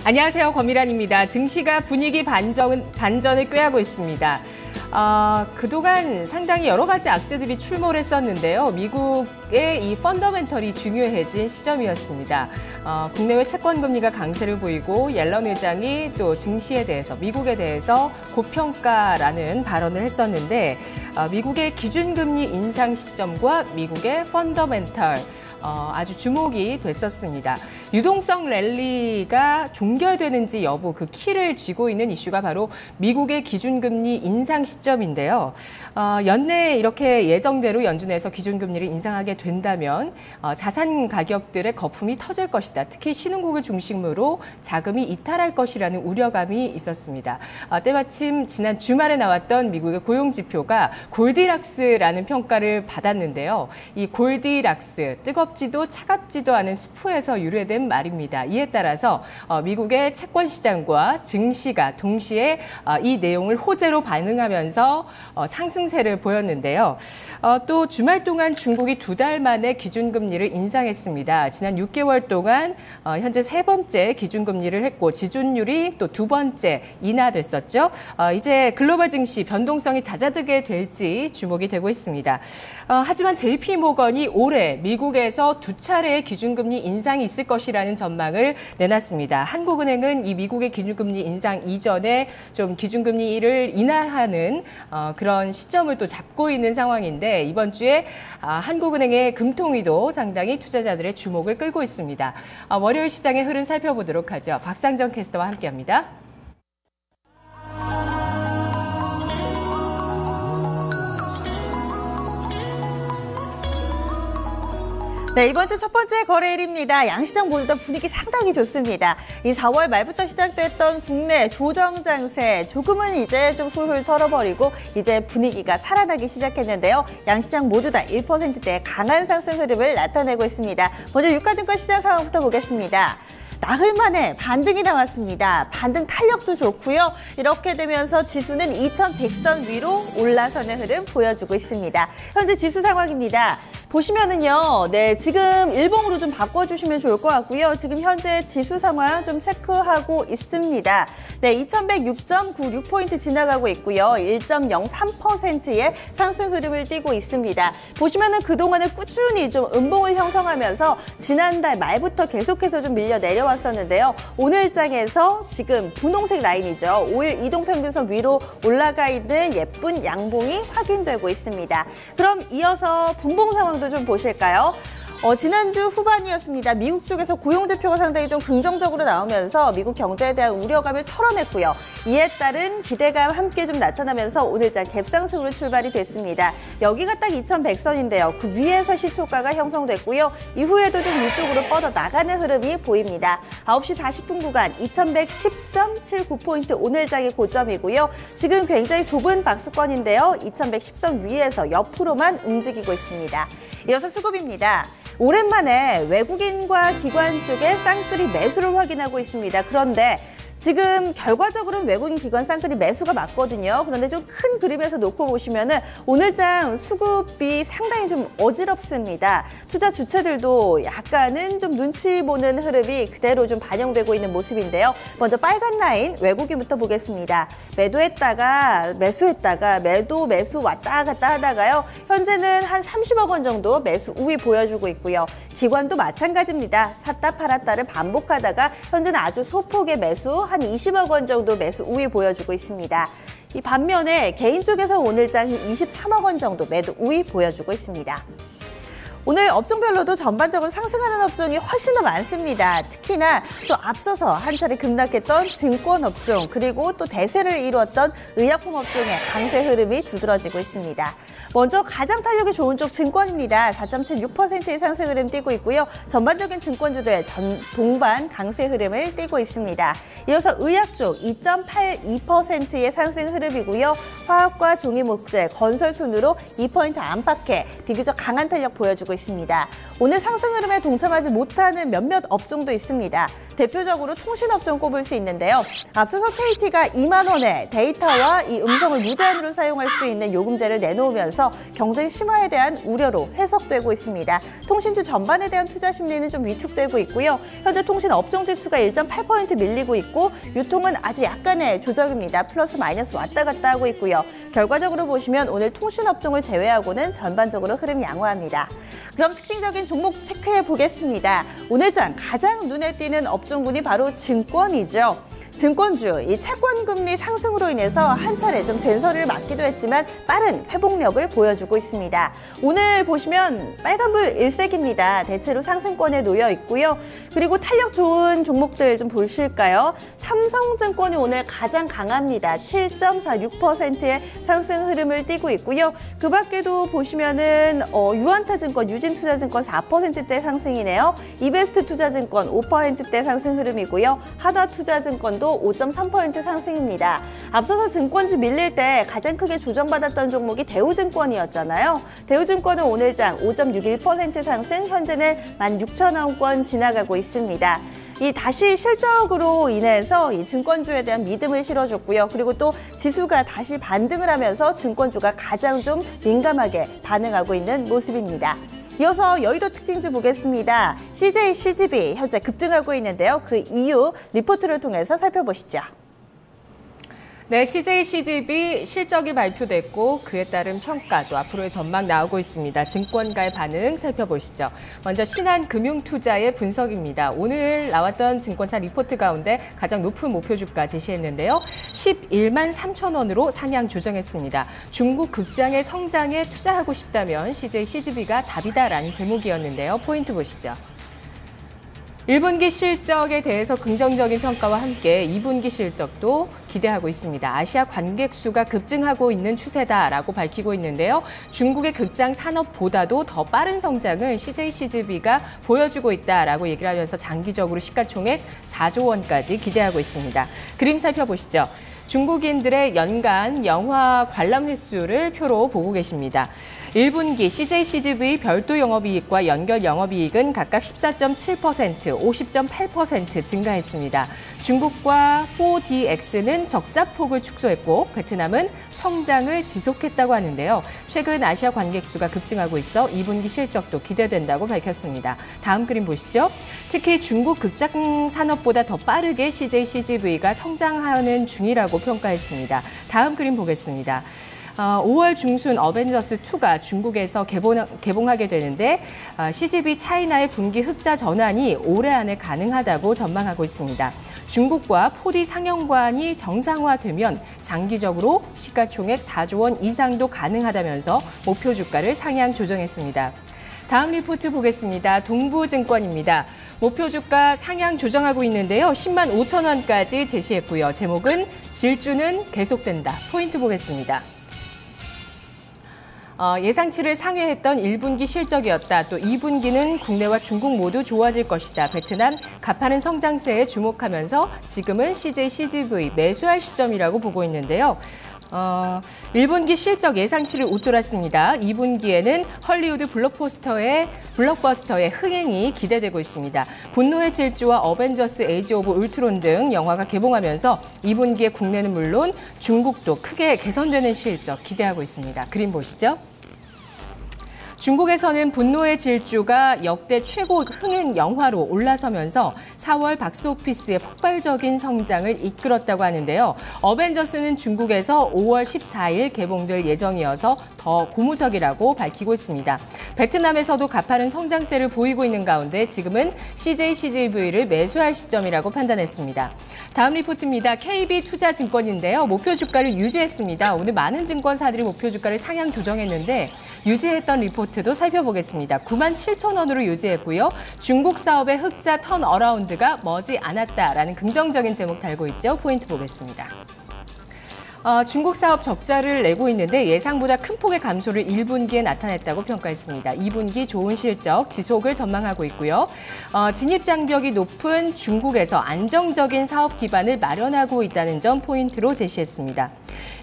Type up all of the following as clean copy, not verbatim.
안녕하세요. 권미란입니다. 증시가 분위기 반전을 꾀하고 있습니다. 그동안 상당히 여러 가지 악재들이 출몰했었는데요. 미국의 이 펀더멘털이 중요해진 시점이었습니다. 국내외 채권금리가 강세를 보이고 옐런 의장이 또 증시에 대해서, 미국에 대해서 고평가라는 발언을 했었는데 미국의 기준금리 인상 시점과 미국의 펀더멘털 아주 주목이 됐었습니다. 유동성 랠리가 종결되는지 여부 그 키를 쥐고 있는 이슈가 바로 미국의 기준금리 인상 시점인데요. 연내에 이렇게 예정대로 연준에서 기준금리를 인상하게 된다면 자산 가격들의 거품이 터질 것이다. 특히 신흥국을 중심으로 자금이 이탈할 것이라는 우려감이 있었습니다. 때마침 지난 주말에 나왔던 미국의 고용지표가 골디락스라는 평가를 받았는데요. 이 골디락스, 뜨겁지도 차갑지도 않은 스프에서 유래된 말입니다. 이에 따라서 미국의 채권 시장과 증시가 동시에 이 내용을 호재로 반응하면서 상승세를 보였는데요. 또 주말 동안 중국이 2달 만에 기준금리를 인상했습니다. 지난 6개월 동안 현재 3번째 기준금리를 했고 지준율이 또 2번째 인하됐었죠. 이제 글로벌 증시 변동성이 잦아들게 될지 주목이 되고 있습니다. 하지만 JP모건이 올해 미국에서 2차례의 기준금리 인상이 있을 것이라는 전망을 내놨습니다. 한국은행은 이 미국의 기준금리 인상 이전에 좀 기준금리를 인하하는 그런 시점을 또 잡고 있는 상황인데 이번 주에 한국은행의 금통위도 상당히 투자자들의 주목을 끌고 있습니다. 월요일 시장의 흐름 살펴보도록 하죠. 박상정 캐스터와 함께합니다. 네, 이번 주 첫 번째 거래일입니다. 양시장 모두 다 분위기 상당히 좋습니다. 이 4월 말부터 시작됐던 국내 조정 장세 조금은 이제 좀 훌훌 털어버리고 이제 분위기가 살아나기 시작했는데요. 양시장 모두 다 1%대의 강한 상승 흐름을 나타내고 있습니다. 먼저 유가증권 시장 상황부터 보겠습니다. 나흘 만에 반등이 나왔습니다. 반등 탄력도 좋고요. 이렇게 되면서 지수는 2100선 위로 올라서는 흐름 보여주고 있습니다. 현재 지수 상황입니다. 보시면은요, 네, 지금 일봉으로 좀 바꿔주시면 좋을 것 같고요. 지금 현재 지수 상황 좀 체크하고 있습니다. 네, 2106.96포인트 지나가고 있고요. 1.03%의 상승 흐름을 띠고 있습니다. 보시면은 그동안에 꾸준히 좀 음봉을 형성하면서 지난달 말부터 계속해서 좀 밀려 내려왔었는데요. 오늘 장에서 지금 분홍색 라인이죠. 5일 이동평균선 위로 올라가 있는 예쁜 양봉이 확인되고 있습니다. 그럼 이어서 분봉 상황 좀 보실까요? 지난주 후반이었습니다. 미국 쪽에서 고용지표가 상당히 좀 긍정적으로 나오면서 미국 경제에 대한 우려감을 털어냈고요. 이에 따른 기대감 함께 좀 나타나면서 오늘장 갭상승으로 출발이 됐습니다. 여기가 딱 2100선인데요. 그 위에서 시초가가 형성됐고요. 이후에도 좀 위쪽으로 뻗어 나가는 흐름이 보입니다. 9시 40분 구간 2110.79포인트 오늘장의 고점이고요. 지금 굉장히 좁은 박스권인데요. 2110선 위에서 옆으로만 움직이고 있습니다. 이어서 수급입니다. 오랜만에 외국인과 기관 쪽에 쌍끌이 매수를 확인하고 있습니다. 그런데 지금 결과적으로는 외국인 기관 쌍끌이 매수가 맞거든요. 그런데 좀 큰 그림에서 놓고 보시면은 오늘장 수급이 상당히 좀 어지럽습니다. 투자 주체들도 약간은 좀 눈치 보는 흐름이 그대로 좀 반영되고 있는 모습인데요. 먼저 빨간 라인 외국인부터 보겠습니다. 매도했다가 매수했다가 매도 매수 왔다 갔다 하다가요. 현재는 한 30억 원 정도 매수 우위 보여주고 있고요. 기관도 마찬가지입니다. 샀다 팔았다를 반복하다가 현재는 아주 소폭의 매수 한 20억 원 정도 매수 우위 보여주고 있습니다. 이 반면에 개인 쪽에서 오늘장 23억 원 정도 매도 우위 보여주고 있습니다. 오늘 업종별로도 전반적으로 상승하는 업종이 훨씬 더 많습니다. 특히나 또 앞서서 한 차례 급락했던 증권 업종 그리고 또 대세를 이루었던 의약품 업종의 강세 흐름이 두드러지고 있습니다. 먼저 가장 탄력이 좋은 쪽 증권입니다. 4.76%의 상승 흐름 띠고 있고요. 전반적인 증권주들 동반 강세 흐름을 띠고 있습니다. 이어서 의약 쪽 2.82%의 상승 흐름이고요. 화학과 종이목재, 건설 순으로 2포인트 안팎의 비교적 강한 탄력 보여주고 있습니다. 있습니다. 오늘 상승 흐름에 동참하지 못하는 몇몇 업종도 있습니다. 대표적으로 통신업종 꼽을 수 있는데요. 앞서서 KT가 2만 원에 데이터와 이 음성을 무제한으로 사용할 수 있는 요금제를 내놓으면서 경쟁 심화에 대한 우려로 해석되고 있습니다. 통신주 전반에 대한 투자 심리는 좀 위축되고 있고요. 현재 통신 업종 지수가 1.8% 밀리고 있고 유통은 아주 약간의 조정입니다. 플러스 마이너스 왔다 갔다 하고 있고요. 결과적으로 보시면 오늘 통신업종을 제외하고는 전반적으로 흐름 양호합니다. 그럼 특징적인 종목 체크해 보겠습니다. 오늘장 가장 눈에 띄는 업종군이 바로 증권이죠. 증권주, 이 채권금리 상승으로 인해서 한 차례 좀 된서리를 맞기도 했지만 빠른 회복력을 보여주고 있습니다. 오늘 보시면 빨간불 일색입니다. 대체로 상승권에 놓여 있고요. 그리고 탄력 좋은 종목들 좀 보실까요? 삼성증권이 오늘 가장 강합니다. 7.46%의 상승 흐름을 띠고 있고요. 그 밖에도 보시면은 유한타증권, 유진투자증권 4%대 상승이네요. 이베스트투자증권 5%대 상승 흐름이고요. 하나투자증권도 5.3% 상승입니다. 앞서서 증권주 밀릴 때 가장 크게 조정받았던 종목이 대우증권이었잖아요. 대우증권은 오늘장 5.61% 상승, 현재는 16,000원권 지나가고 있습니다. 이 다시 실적으로 인해서 이 증권주에 대한 믿음을 실어줬고요. 그리고 또 지수가 다시 반등을 하면서 증권주가 가장 좀 민감하게 반응하고 있는 모습입니다. 이어서 여의도 특징주 보겠습니다. CJ CGV 현재 급등하고 있는데요. 그 이유 리포트를 통해서 살펴보시죠. 네, CJ CGV 실적이 발표됐고 그에 따른 평가 또 앞으로의 전망 나오고 있습니다. 증권가의 반응 살펴보시죠. 먼저 신한금융투자의 분석입니다. 오늘 나왔던 증권사 리포트 가운데 가장 높은 목표 주가 제시했는데요. 11만 3천 원으로 상향 조정했습니다. 중국 극장의 성장에 투자하고 싶다면 CJ CGV가 답이다라는 제목이었는데요. 포인트 보시죠. 1분기 실적에 대해서 긍정적인 평가와 함께 2분기 실적도 기대하고 있습니다. 아시아 관객 수가 급증하고 있는 추세다라고 밝히고 있는데요. 중국의 극장 산업보다도 더 빠른 성장을 CJ CGV가 보여주고 있다라고 얘기를 하면서 장기적으로 시가총액 4조 원까지 기대하고 있습니다. 그림 살펴보시죠. 중국인들의 연간 영화 관람 횟수를 표로 보고 계십니다. 1분기 CJ CGV 별도 영업이익과 연결 영업이익은 각각 14.7%, 50.8% 증가했습니다. 중국과 4DX는 적자폭을 축소했고 베트남은 성장을 지속했다고 하는데요. 최근 아시아 관객 수가 급증하고 있어 2분기 실적도 기대된다고 밝혔습니다. 다음 그림 보시죠. 특히 중국 극장 산업보다 더 빠르게 CJ CGV가 성장하는 중이라고 평가했습니다. 다음 그림 보겠습니다. 5월 중순 어벤져스2가 중국에서 개봉하게 되는데 CGV 차이나의 분기 흑자 전환이 올해 안에 가능하다고 전망하고 있습니다. 중국과 4D 상영관이 정상화되면 장기적으로 시가총액 4조 원 이상도 가능하다면서 목표 주가를 상향 조정했습니다. 다음 리포트 보겠습니다. 동부증권입니다. 목표 주가 상향 조정하고 있는데요. 10만 5천 원까지 제시했고요. 제목은 질주는 계속된다. 포인트 보겠습니다. 예상치를 상회했던 1분기 실적이었다. 또 2분기는 국내와 중국 모두 좋아질 것이다. 베트남 가파른 성장세에 주목하면서 지금은 CJ CGV 매수할 시점이라고 보고 있는데요. 1분기 실적 예상치를 웃돌았습니다. 2분기에는 헐리우드 블록버스터의 흥행이 기대되고 있습니다. 분노의 질주와 어벤져스 에이지 오브 울트론 등 영화가 개봉하면서 2분기에 국내는 물론 중국도 크게 개선되는 실적 기대하고 있습니다. 그림 보시죠. 중국에서는 분노의 질주가 역대 최고 흥행 영화로 올라서면서 4월 박스오피스의 폭발적인 성장을 이끌었다고 하는데요. 어벤져스는 중국에서 5월 14일 개봉될 예정이어서 더 고무적이라고 밝히고 있습니다. 베트남에서도 가파른 성장세를 보이고 있는 가운데 지금은 CJ CGV를 매수할 시점이라고 판단했습니다. 다음 리포트입니다. KB투자증권인데요. 목표 주가를 유지했습니다. 오늘 많은 증권사들이 목표 주가를 상향 조정했는데 유지했던 리포트도 살펴보겠습니다. 9만 7천 원으로 유지했고요. 중국 사업의 흑자 턴어라운드가 머지 않았다라는 긍정적인 제목 달고 있죠. 포인트 보겠습니다. 중국 사업 적자를 내고 있는데 예상보다 큰 폭의 감소를 1분기에 나타냈다고 평가했습니다. 2분기 좋은 실적 지속을 전망하고 있고요. 진입장벽이 높은 중국에서 안정적인 사업 기반을 마련하고 있다는 점 포인트로 제시했습니다.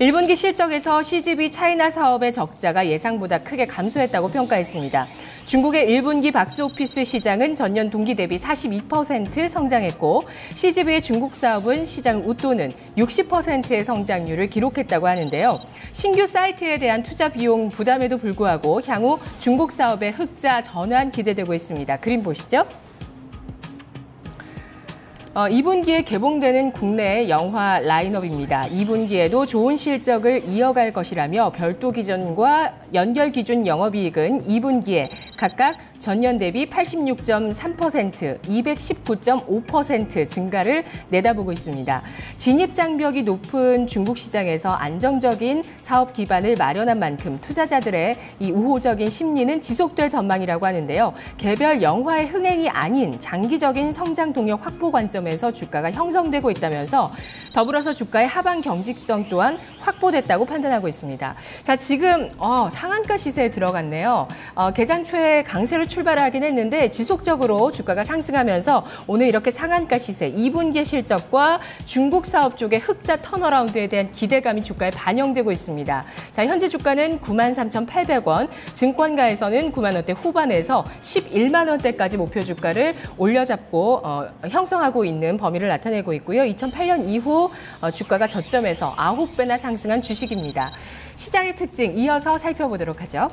1분기 실적에서 CGV 차이나 사업의 적자가 예상보다 크게 감소했다고 평가했습니다. 중국의 1분기 박스오피스 시장은 전년 동기 대비 42% 성장했고 CGV의 중국 사업은 시장 웃도는 60%의 성장률을 기록했다고 하는데요. 신규 사이트에 대한 투자 비용 부담에도 불구하고 향후 중국 사업의 흑자 전환 기대되고 있습니다. 그림 보시죠. 2분기에 개봉되는 국내 영화 라인업입니다. 2분기에도 좋은 실적을 이어갈 것이라며 별도 기준과 연결 기준 영업이익은 2분기에 각각 전년 대비 86.3%, 219.5% 증가를 내다보고 있습니다. 진입 장벽이 높은 중국 시장에서 안정적인 사업 기반을 마련한 만큼 투자자들의 이 우호적인 심리는 지속될 전망이라고 하는데요. 개별 영화의 흥행이 아닌 장기적인 성장 동력 확보 관점에서 주가가 형성되고 있다면서 더불어서 주가의 하방 경직성 또한 확보됐다고 판단하고 있습니다. 자, 지금 상한가 시세에 들어갔네요. 개장 초에 강세로 출발하긴 했는데 지속적으로 주가가 상승하면서 오늘 이렇게 상한가 시세, 2분기 실적과 중국 사업 쪽의 흑자 턴어라운드에 대한 기대감이 주가에 반영되고 있습니다. 자, 현재 주가는 93,800원, 증권가에서는 9만 원대 후반에서 11만 원대까지 목표 주가를 올려잡고 형성하고 있는 범위를 나타내고 있고요. 2008년 이후 주가가 저점에서 9배나 상승한 주식입니다. 시장의 특징 이어서 살펴보도록 하죠.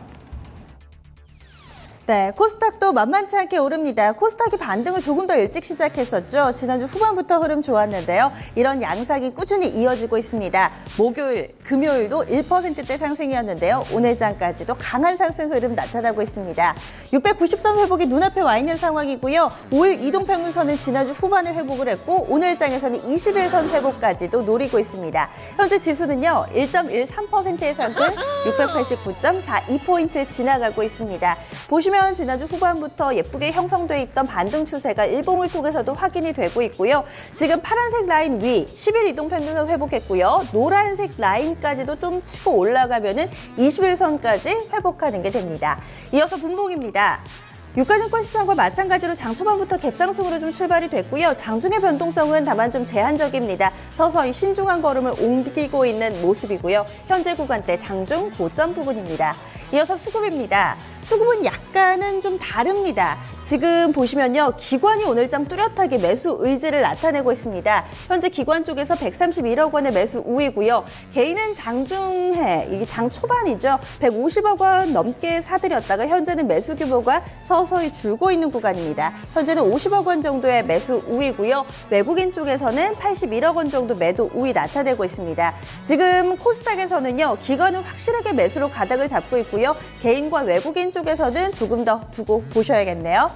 네, 코스닥도 만만치 않게 오릅니다. 코스닥이 반등을 조금 더 일찍 시작했었죠. 지난주 후반부터 흐름 좋았는데요. 이런 양상이 꾸준히 이어지고 있습니다. 목요일, 금요일도 1%대 상승이었는데요. 오늘장까지도 강한 상승 흐름 나타나고 있습니다. 690선 회복이 눈앞에 와 있는 상황이고요. 5일 이동평균선은 지난주 후반에 회복을 했고 오늘장에서는 21선 회복까지도 노리고 있습니다. 현재 지수는요. 1.13%의 상승, 689.42포인트 지나가고 있습니다. 보시면 지난주 후반부터 예쁘게 형성돼 있던 반등 추세가 일봉을 통해서도 확인이 되고 있고요. 지금 파란색 라인 위 10일 이동평균선 회복했고요. 노란색 라인까지도 좀 치고 올라가면은 21선까지 회복하는 게 됩니다. 이어서 분봉입니다. 유가증권 시장과 마찬가지로 장 초반부터 갭상승으로 좀 출발이 됐고요. 장중의 변동성은 다만 좀 제한적입니다. 서서히 신중한 걸음을 옮기고 있는 모습이고요. 현재 구간대 장중 고점 부분입니다. 이어서 수급입니다. 수급은 약간은 좀 다릅니다. 지금 보시면요. 기관이 오늘장 뚜렷하게 매수 의지를 나타내고 있습니다. 현재 기관 쪽에서 131억 원의 매수 우위고요. 개인은 장중에, 이게 장 초반이죠. 150억 원 넘게 사들였다가 현재는 매수 규모가 서서히 줄고 있는 구간입니다. 현재는 50억 원 정도의 매수 우위고요. 외국인 쪽에서는 81억 원 정도 매도 우위 나타내고 있습니다. 지금 코스닥에서는요. 기관은 확실하게 매수로 가닥을 잡고 있고요. 개인과 외국인 쪽에서는 조금 더 두고 보셔야겠네요.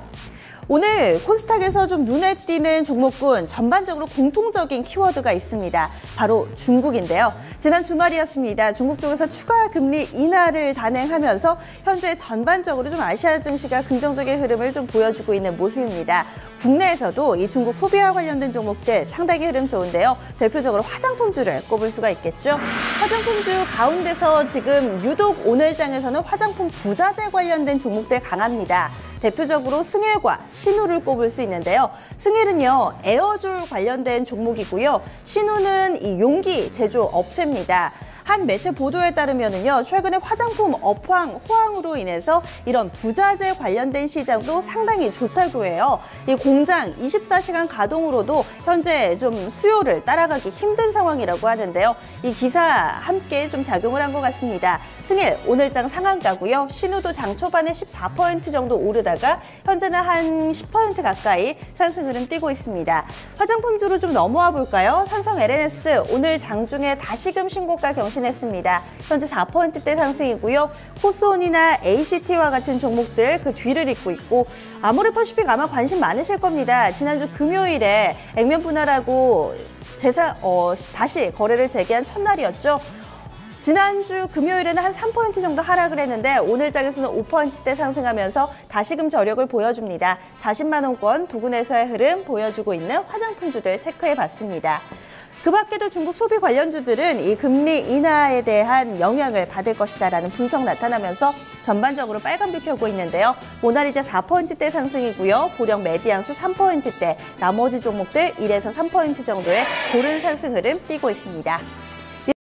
오늘 코스닥에서 좀 눈에 띄는 종목군 전반적으로 공통적인 키워드가 있습니다. 바로 중국인데요. 지난 주말이었습니다. 중국 쪽에서 추가 금리 인하를 단행하면서 현재 전반적으로 좀 아시아 증시가 긍정적인 흐름을 좀 보여주고 있는 모습입니다. 국내에서도 이 중국 소비와 관련된 종목들 상당히 흐름 좋은데요. 대표적으로 화장품주를 꼽을 수가 있겠죠. 화장품주 가운데서 지금 유독 오늘장에서는 화장품 부자재 관련된 종목들 강합니다. 대표적으로 승일과 신우를 꼽을 수 있는데요. 승일은요, 에어졸 관련된 종목이고요. 신우는 이 용기 제조 업체입니다. 한 매체 보도에 따르면은요, 최근에 화장품 업황, 호황으로 인해서 이런 부자재 관련된 시장도 상당히 좋다고 해요. 이 공장 24시간 가동으로도 현재 좀 수요를 따라가기 힘든 상황이라고 하는데요. 이 기사 함께 좀 작용을 한 것 같습니다. 승일, 오늘장 상한가고요. 신우도 장 초반에 14% 정도 오르다가 현재는 한 10% 가까이 상승 흐름 띄고 있습니다. 화장품주로 좀 넘어와 볼까요? 삼성 LNS 오늘 장중에 다시금 신고가 경신했습니다. 현재 4%대 상승이고요. 호수온이나 ACT와 같은 종목들 그 뒤를 잇고 있고 아모레퍼시픽 아마 관심 많으실 겁니다. 지난주 금요일에 액면 분할하고 다시 거래를 재개한 첫날이었죠. 지난주 금요일에는 한 3% 정도 하락을 했는데 오늘장에서는 5%대 상승하면서 다시금 저력을 보여줍니다. 40만 원권 부근에서의 흐름 보여주고 있는 화장품주들 체크해봤습니다. 그 밖에도 중국 소비 관련주들은 이 금리 인하에 대한 영향을 받을 것이다라는 분석 나타나면서 전반적으로 빨간불 켜고 있는데요. 모나리자 4%대 상승이고요. 보령 메디앙스 3%대, 나머지 종목들 1에서 3% 정도의 고른 상승 흐름 띄고 있습니다.